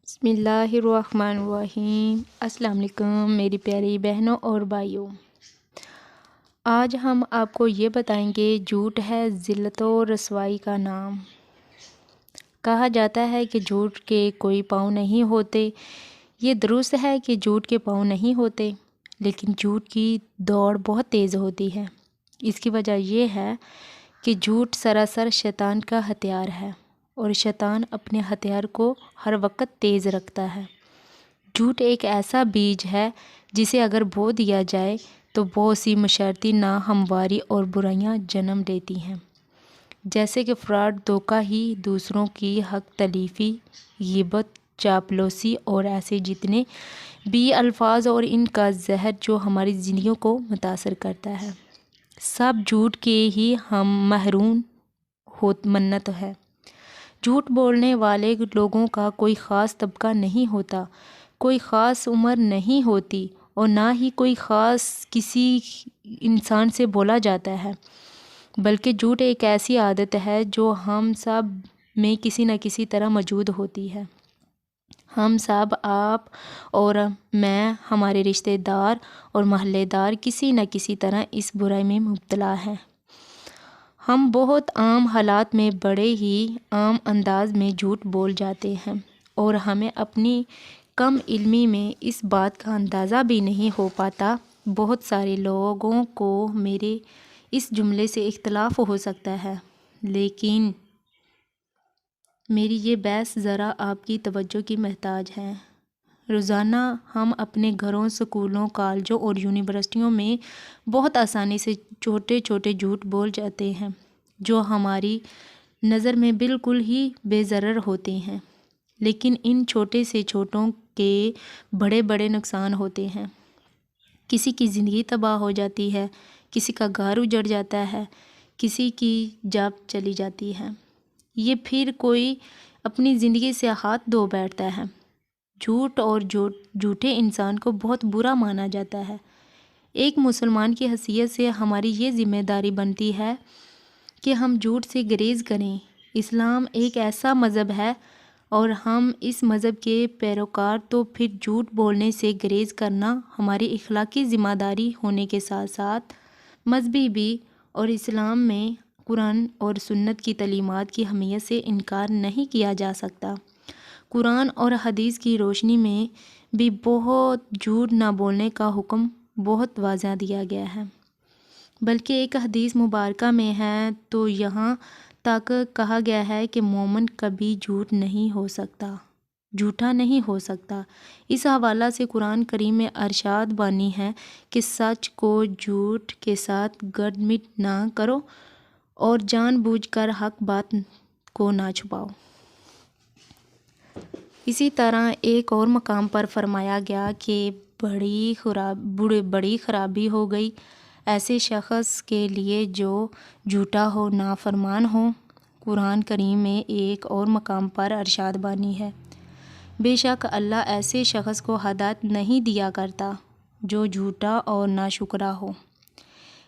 بسم اللہ الرحمن الرحیم۔ السلام علیکم میری پیاری بہنوں اور بھائیوں، آج ہم آپ کو یہ بتائیں گے جھوٹ ہے ذلت و رسوائی کا نام۔ کہا جاتا ہے کہ جھوٹ کے کوئی پاؤں نہیں ہوتے۔ یہ درست ہے کہ جھوٹ کے پاؤں نہیں ہوتے، لیکن جھوٹ کی دوڑ بہت تیز ہوتی ہے۔ اس کی وجہ یہ ہے کہ جھوٹ سراسر شیطان کا ہتھیار ہے، اور شیطان اپنے ہتھیار کو ہر وقت تیز رکھتا ہے۔ جھوٹ ایک ایسا بیج ہے جسے اگر بو دیا جائے تو بہت سی مشرتی ناہمواری اور برائیاں جنم لیتی ہیں، جیسے کہ فراڈ، دھوکہ ہی، دوسروں کی حق تلفی، غیبت، چاپلوسی اور ایسے جتنے بھی الفاظ اور ان کا زہر جو ہماری زندگیوں کو متاثر کرتا ہے، سب جھوٹ کے ہی ہم محروم منت ہے۔ جھوٹ بولنے والے لوگوں کا کوئی خاص طبقہ نہیں ہوتا، کوئی خاص عمر نہیں ہوتی، اور نہ ہی کوئی خاص کسی انسان سے بولا جاتا ہے، بلکہ جھوٹ ایک ایسی عادت ہے جو ہم سب میں کسی نہ کسی طرح موجود ہوتی ہے۔ ہم سب، آپ اور میں، ہمارے رشتہ دار اور محلے دار کسی نہ کسی طرح اس برائی میں مبتلا ہیں۔ ہم بہت عام حالات میں بڑے ہی عام انداز میں جھوٹ بول جاتے ہیں، اور ہمیں اپنی کم علمی میں اس بات کا اندازہ بھی نہیں ہو پاتا۔ بہت سارے لوگوں کو میرے اس جملے سے اختلاف ہو سکتا ہے، لیکن میری یہ بحث ذرا آپ کی توجہ کی محتاج ہے۔ روزانہ ہم اپنے گھروں، سکولوں، کالجوں اور یونیورسٹیوں میں بہت آسانی سے چھوٹے چھوٹے جھوٹ بول جاتے ہیں جو ہماری نظر میں بالکل ہی بے ضرر ہوتے ہیں، لیکن ان چھوٹے سے چھوٹوں کے بڑے بڑے نقصان ہوتے ہیں۔ کسی کی زندگی تباہ ہو جاتی ہے، کسی کا گھر اجڑ جاتا ہے، کسی کی جان چلی جاتی ہے، یہ پھر کوئی اپنی زندگی سے ہاتھ دھو بیٹھتا ہے۔ جھوٹ اور جھوٹے انسان کو بہت برا مانا جاتا ہے۔ ایک مسلمان کی حیثیت سے ہماری یہ ذمہ داری بنتی ہے کہ ہم جھوٹ سے گریز کریں۔ اسلام ایک ایسا مذہب ہے اور ہم اس مذہب کے پیروکار، تو پھر جھوٹ بولنے سے گریز کرنا ہماری اخلاقی ذمہ داری ہونے کے ساتھ ساتھ مذہبی بھی، اور اسلام میں قرآن اور سنت کی تعلیمات کی اہمیت سے انکار نہیں کیا جا سکتا۔ قرآن اور حدیث کی روشنی میں بھی بہت جھوٹ نہ بولنے کا حکم بہت واضح دیا گیا ہے، بلکہ ایک حدیث مبارکہ میں ہے تو یہاں تک کہا گیا ہے کہ مومن کبھی جھوٹا نہیں ہو سکتا۔ اس حوالہ سے قرآن کریم میں ارشاد بانی ہے کہ سچ کو جھوٹ کے ساتھ گڈ نہ کرو اور جان بوجھ کر حق بات کو نہ چھپاؤ۔ اسی طرح ایک اور مقام پر فرمایا گیا کہ بڑی خرابی ہو گئی ایسے شخص کے لیے جو جھوٹا ہو، نافرمان ہو۔ قرآن کریم میں ایک اور مقام پر ارشاد بانی ہے، بے شک اللہ ایسے شخص کو ہدایت نہیں دیا کرتا جو جھوٹا اور ناشکرا ہو۔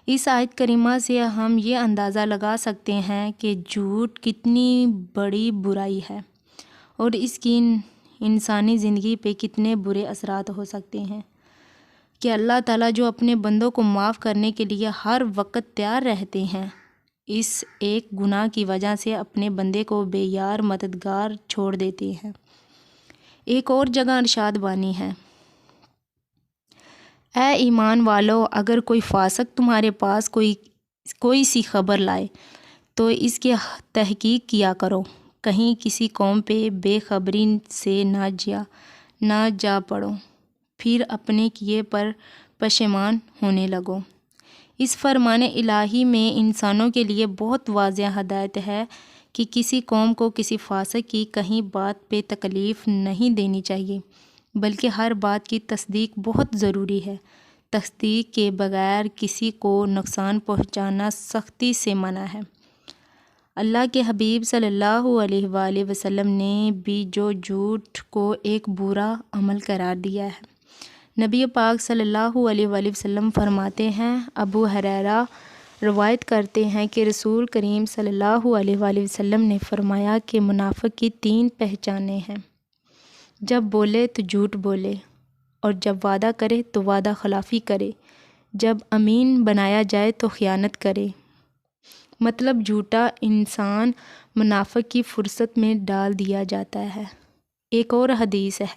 اس آیت کریمہ سے ہم یہ اندازہ لگا سکتے ہیں کہ جھوٹ کتنی بڑی برائی ہے اور اس کی انسانی زندگی پہ کتنے برے اثرات ہو سکتے ہیں، کہ اللہ تعالیٰ جو اپنے بندوں کو معاف کرنے کے لیے ہر وقت تیار رہتے ہیں، اس ایک گناہ کی وجہ سے اپنے بندے کو بے یار مددگار چھوڑ دیتے ہیں۔ ایک اور جگہ ارشاد بانی ہے، اے ایمان والو، اگر کوئی فاسق تمہارے پاس کوئی سی خبر لائے تو اس کی تحقیق کیا کرو، کہیں کسی قوم پہ بے خبری سے نہ جا پڑو، پھر اپنے کیے پر پشیمان ہونے لگو۔ اس فرمان الہی میں انسانوں کے لیے بہت واضح ہدایت ہے کہ کسی قوم کو کسی فاسق کی کہیں بات پہ تکلیف نہیں دینی چاہیے، بلکہ ہر بات کی تصدیق بہت ضروری ہے۔ تصدیق کے بغیر کسی کو نقصان پہنچانا سختی سے منع ہے۔ اللہ کے حبیب صلی اللہ علیہ وآلہ وسلم نے بھی جو جھوٹ کو ایک برا عمل قرار دیا ہے۔ نبی پاک صلی اللہ علیہ وآلہ وسلم فرماتے ہیں، ابو ہریرہ روایت کرتے ہیں کہ رسول کریم صلی اللہ علیہ وآلہ وسلم نے فرمایا کہ منافق کی 3 پہچانیں ہیں۔ جب بولے تو جھوٹ بولے، اور جب وعدہ کرے تو وعدہ خلافی کرے، جب امین بنایا جائے تو خیانت کرے۔ مطلب جھوٹا انسان منافق کی فرصت میں ڈال دیا جاتا ہے۔ ایک اور حدیث ہے،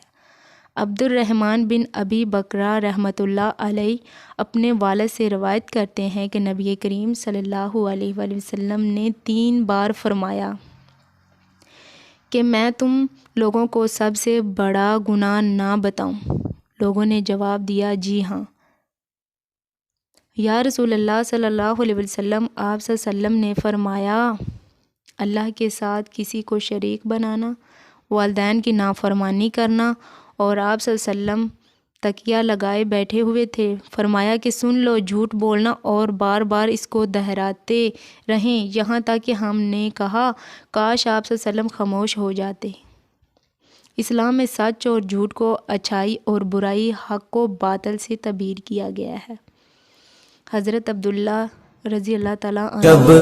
عبد الرحمن بن ابی بکرہ رحمۃ اللہ علیہ اپنے والد سے روایت کرتے ہیں کہ نبی کریم صلی اللہ علیہ وآلہ وسلم نے 3 بار فرمایا کہ میں تم لوگوں کو سب سے بڑا گناہ نہ بتاؤں؟ لوگوں نے جواب دیا جی ہاں یا رسول اللہ صلی اللہ علیہ وسلم۔ آپ صلی اللہ علیہ وسلم نے فرمایا اللہ کے ساتھ کسی کو شریک بنانا، والدین کی نافرمانی کرنا، اور آپ صلی اللہ علیہ وسلم تکیہ لگائے بیٹھے ہوئے تھے، فرمایا کہ سن لو، جھوٹ بولنا، اور بار بار اس کو دہراتے رہیں یہاں تک کہ ہم نے کہا کاش آپ صلی اللہ علیہ وسلم خاموش ہو جاتے۔ اسلام میں سچ اور جھوٹ کو اچھائی اور برائی، حق کو باطل سے تعبیر کیا گیا ہے۔ حضرت عبداللہ رضی اللہ تعالیٰ عنہ